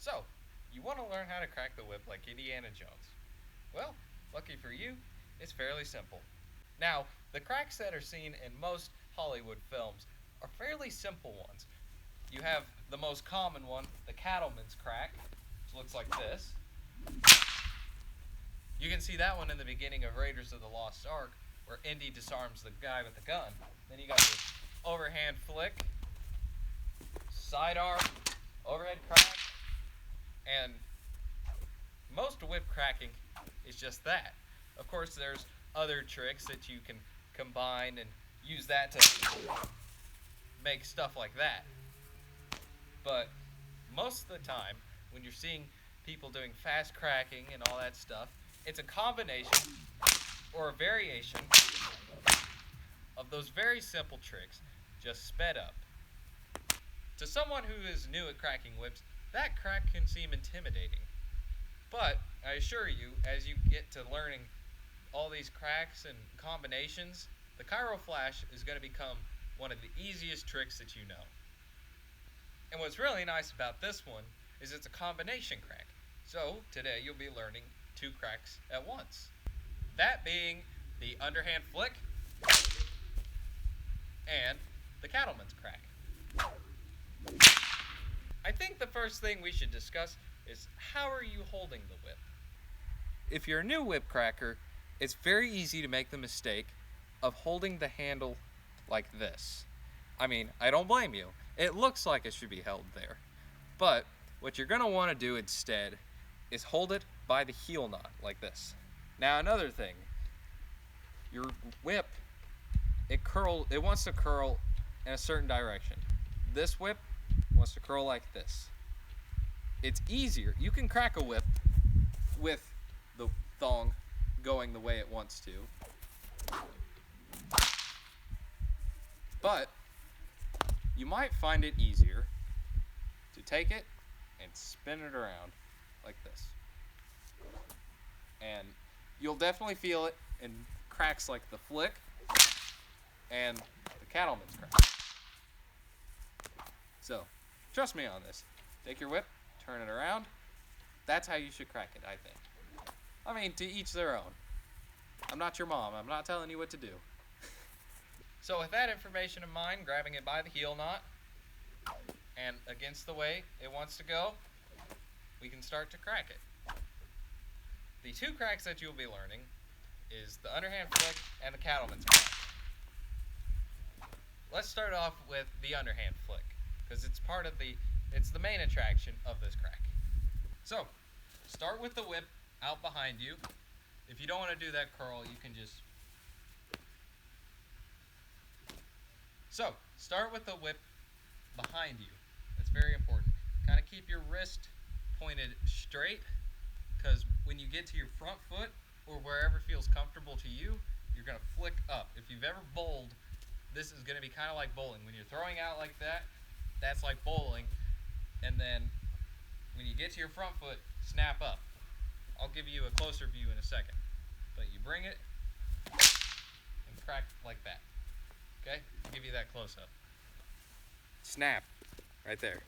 So, you want to learn how to crack the whip like Indiana Jones. Well, lucky for you, it's fairly simple. Now, the cracks that are seen in most Hollywood films are fairly simple ones. You have the most common one, the Cattleman's crack, which looks like this. You can see that one in the beginning of Raiders of the Lost Ark, where Indy disarms the guy with the gun. Then you got your overhand flick, sidearm, overhead crack, and most whip cracking is just that. Of course, there's other tricks that you can combine and use that to make stuff like that. But most of the time, when you're seeing people doing fast cracking and all that stuff, it's a combination or a variation of those very simple tricks, just sped up. To someone who is new at cracking whips, that crack can seem intimidating. But I assure you, as you get to learning all these cracks and combinations, the Cairo Flash is going to become one of the easiest tricks that you know. And what's really nice about this one is it's a combination crack. So today you'll be learning two cracks at once. That being the underhand flick and the Cattleman's crack. I think the first thing we should discuss is how are you holding the whip? If you're a new whip cracker, it's very easy to make the mistake of holding the handle like this. I mean, I don't blame you. It looks like it should be held there. But what you're going to want to do instead is hold it by the heel knot like this. Now another thing, your whip, it wants to curl in a certain direction. This whip wants to curl like this. It's easier. You can crack a whip with the thong going the way it wants to. But you might find it easier to take it and spin it around like this. And you'll definitely feel it in cracks like the flick and the Cattleman's crack. So, trust me on this. Take your whip, turn it around. That's how you should crack it, I think. I mean, to each their own. I'm not your mom. I'm not telling you what to do. So with that information in mind, grabbing it by the heel knot and against the way it wants to go, we can start to crack it. The two cracks that you'll be learning is the underhand flick and the Cattleman's crack. Let's start off with the underhand flick, because it's the main attraction of this crack. So, start with the whip out behind you. If you don't want to do that curl, you can just... So, start with the whip behind you. That's very important. Kind of keep your wrist pointed straight, because when you get to your front foot, or wherever feels comfortable to you, you're going to flick up. If you've ever bowled, this is going to be kind of like bowling. When you're throwing out like that, that's like bowling. And then when you get to your front foot, snap up. I'll give you a closer view in a second. But you bring it and crack like that. Okay? I'll give you that close up. Snap. Right there.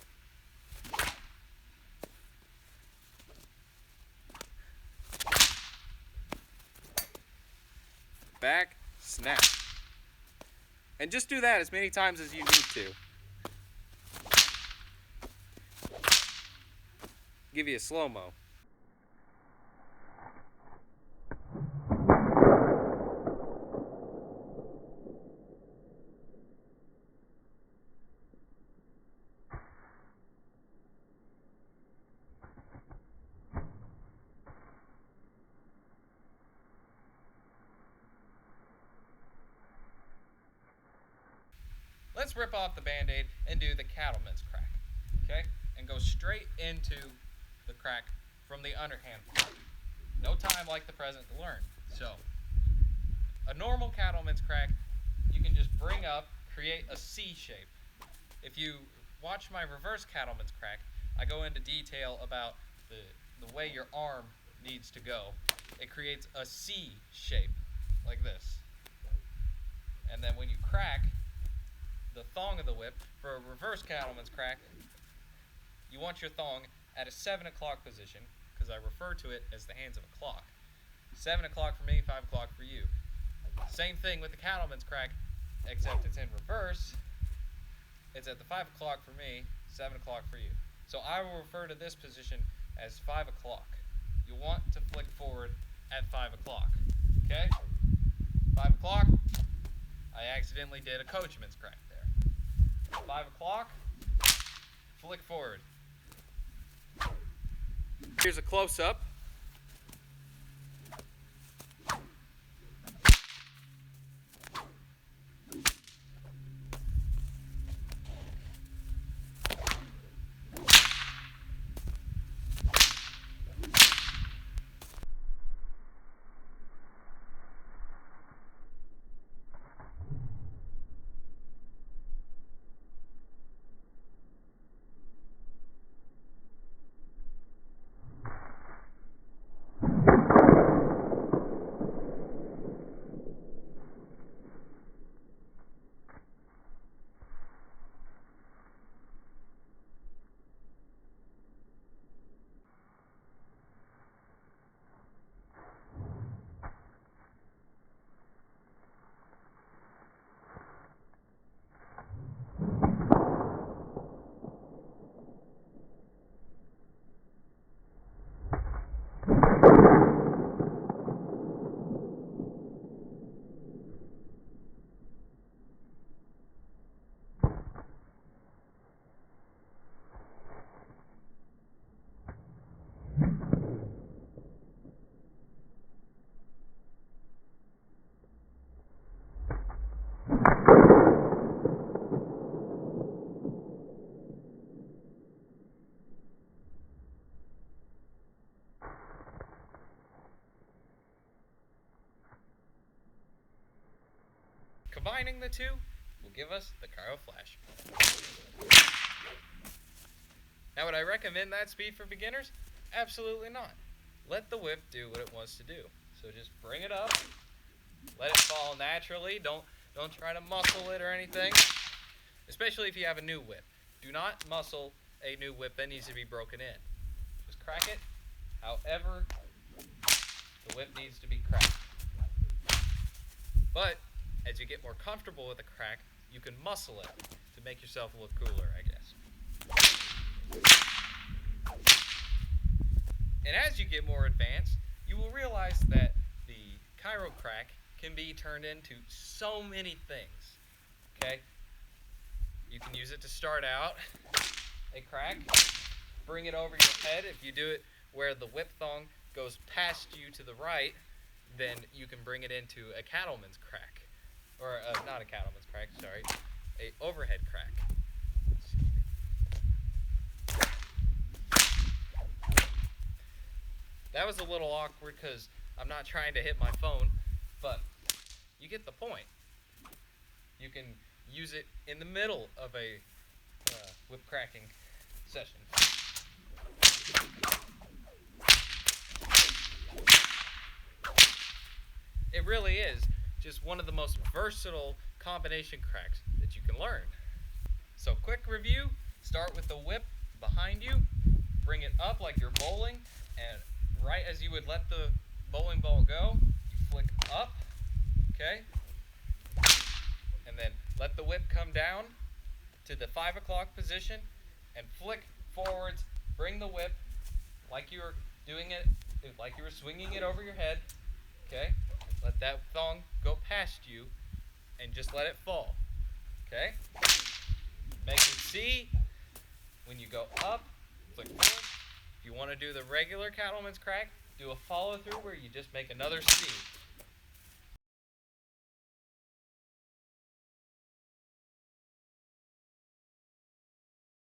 Back, snap. And just do that as many times as you need to. Give you a slow-mo. Let's rip off the Band-Aid and do the Cattleman's crack, okay? And go straight into the crack from the underhand flick. No time like the present to learn. So, a normal Cattleman's crack, you can just bring up, create a C shape. If you watch my reverse Cattleman's crack, I go into detail about the way your arm needs to go. It creates a C shape, like this. And then when you crack the thong of the whip, for a reverse Cattleman's crack, you want your thong at a 7 o'clock position, because I refer to it as the hands of a clock. 7 o'clock for me, 5 o'clock for you. Same thing with the Cattleman's crack, except it's in reverse. It's at the 5 o'clock for me, 7 o'clock for you. So I will refer to this position as 5 o'clock. You want to flick forward at 5 o'clock. Okay? 5 o'clock, I accidentally did a coachman's crack there. 5 o'clock, flick forward. Here's a close-up. Combining the two will give us the Cairo Flash. Now, would I recommend that speed for beginners? Absolutely not. Let the whip do what it wants to do. So just bring it up, let it fall naturally. Don't try to muscle it or anything, especially if you have a new whip. Do not muscle a new whip that needs to be broken in. Just crack it however the whip needs to be cracked. But as you get more comfortable with the crack, you can muscle it to make yourself look cooler, I guess. And as you get more advanced, you will realize that the Cairo crack can be turned into so many things. Okay? You can use it to start out a crack, bring it over your head. If you do it where the whip thong goes past you to the right, then you can bring it into a cattleman's crack. Or not a cattleman's crack, sorry, a overhead crack. That was a little awkward because I'm not trying to hit my phone, but you get the point. You can use it in the middle of a whip cracking session. It really is just one of the most versatile combination cracks that you can learn. So quick review, start with the whip behind you, bring it up like you're bowling, and right as you would let the bowling ball go, you flick up, okay? And then let the whip come down to the 5 o'clock position and flick forwards, bring the whip like you were doing it, like you were swinging it over your head, okay? Let that thong go past you and just let it fall, okay? Make it C. When you go up, flick forward. If you want to do the regular cattleman's crack, do a follow through where you just make another C.